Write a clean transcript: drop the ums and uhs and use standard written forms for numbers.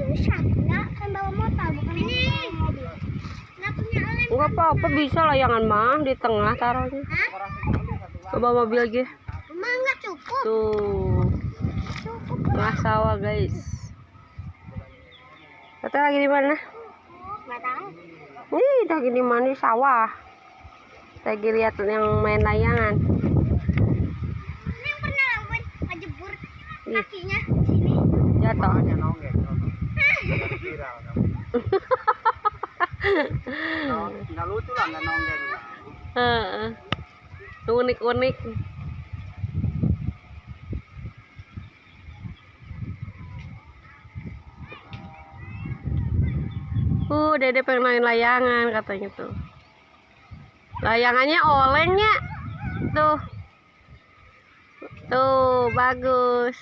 susah. Enggak kan bawa motor bukan bawa mobil. Enggak punya lem. Enggak apa-apa, bisa layangan mah di tengah taruhnya. Coba mobil lagi. Emang enggak cukup. Tuh. Cukup. Tengah sawah, guys. Kita lagi di mana? Enggak tahu. Lagi di mana? Di sawah. Lagi lihat yang main layangan. Ini yang pernah lakuin ngejebur kakinya sini. Jatuh. Nggak lucu lah nggak nonggeng. Unik-unik. Dede pengen main layangan katanya tuh. Layangannya olengnya. Tuh. Tuh, bagus.